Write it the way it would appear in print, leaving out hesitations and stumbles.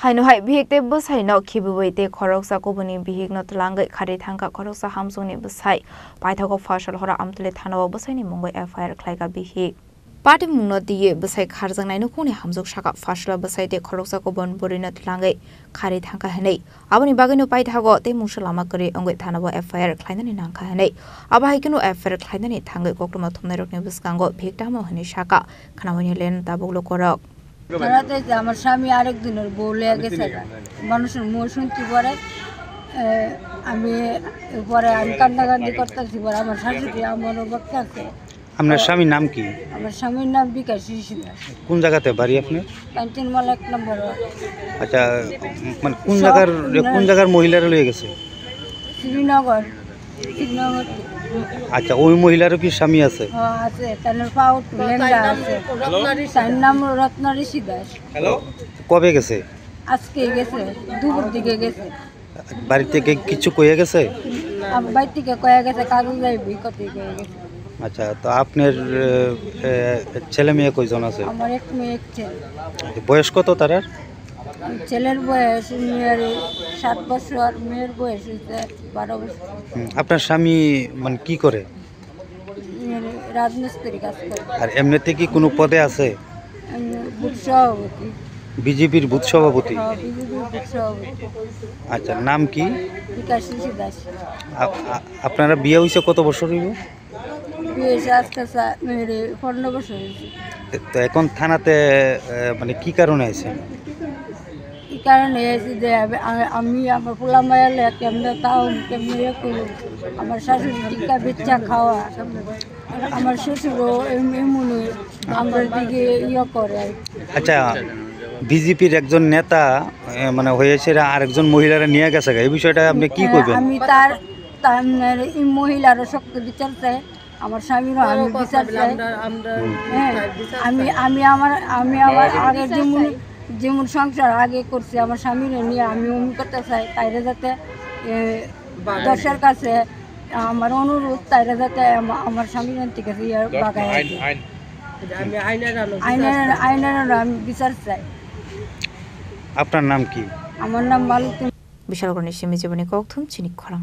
Hainu hai bihik te busai no kibuwei te khoroksa kobuni bihik no tlangai khari thangka khoroksa hamsungni busai paithago fashal hora amtule thanawa busai ni mungoi FIR khlaiga bihik Party mungno diye busai kharjangnai no kuni hamjuk saka fashla busai te khoroksa kobon burina tlangai khari thangka hanei aboni bagino paithago te mungsalama kari ongoi thanawa FIR khlainani nangkha hanei aba haikino FIR khlainani thangai koktuma thumnai rokni buskango bihik tamo hani saka khanawani len tabuglo korok তারাতে যে আমার স্বামী আরেক দিনের বউ লেগে গেছে মানুষের মুখ শুনতে পরে আমি কান্নাকান্দি করতেছি পরে আমার শাশুড়ি আমারও বকতেছে। আপনার স্বামীর নাম কি? আমার স্বামীর নাম বিকাশ শিশিদাস। কোন জায়গাতে বাড়ি আপনার? ক্যান্টিনমাল 1 নম্বর। আচ্ছা মানে কোন জায়গার মহিলারা লয়ে গেছে? শ্রীনগর। আচ্ছা ওই মহিলারও কি স্বামী আছে? হ্যাঁ আছে, তার পাও লেঙ্গা আছে। তার নাম রত্নারি শিদাস। হ্যালো, কবে গেছে? আজকে গেছে, দুপুর দিকে গেছে। বাড়ি থেকে কিছু কইয়া গেছে? বাড়ি থেকে কইয়া গেছে কাগজ যাইবি কতই কইয়া গেছে। আচ্ছা তো আপনার ছেলে মেয়ে কয়জন আছে? আমার এক মেয়ে এক ছেলে। বয়স কত তার? ছেলের বয়স 7 বছর, মেয়ের বয়স 12 বছর। আপনার স্বামী মানে কি করে? রাজমিস্ত্রি কাজ করে। আর এমনিতে কি কোনো পদে আছে? বুথ সভাপতি। বিজেপির বুথ সভাপতি? বিজেপির বুথ সভাপতি। আচ্ছা নাম কি? বিকাশ দাস। আপনারা বিয়ে হয়েছে কত বছর হইব? বিয়ে আজকে 15 বছর হয়েছে। তো এখন থানাতে মানে কি কারণে আছেন? এই কারণে এসে যে আমি আমার পোলা মায়ালে কেমনে তাও কেমনে করি, আমার শাশুড়ি টিকা বেচা খাওয়া, আমার শ্বশুরও এমনি আমার দিকে করে। আচ্ছা বিজেপির একজন নেতা মানে হয়েছে আরেকজন মহিলারা নিয়ে গেছে, এই বিষয়টা আপনি কি করবেন? আমি তার এই মহিলারও শক্ত বিচার চাই, আমার স্বামীরও আমি বিচার চাই। হ্যাঁ আমি আমার আগের যেমন সংসার আগে করছি আমার স্বামীরে নিয়ে আমি অমনি করতে চাই, তাইরে যাতে দশের কাছে আমার অনুরোধ, তাইরে যাতে আমার স্বামীর থেকে বাগায় আইনের আমি বিচার চাই। আপনার নাম কি? আমার নাম মালতী। বিশালগড় নিশ্চিমি জীবনী কৌথুম চিনিক খরাং।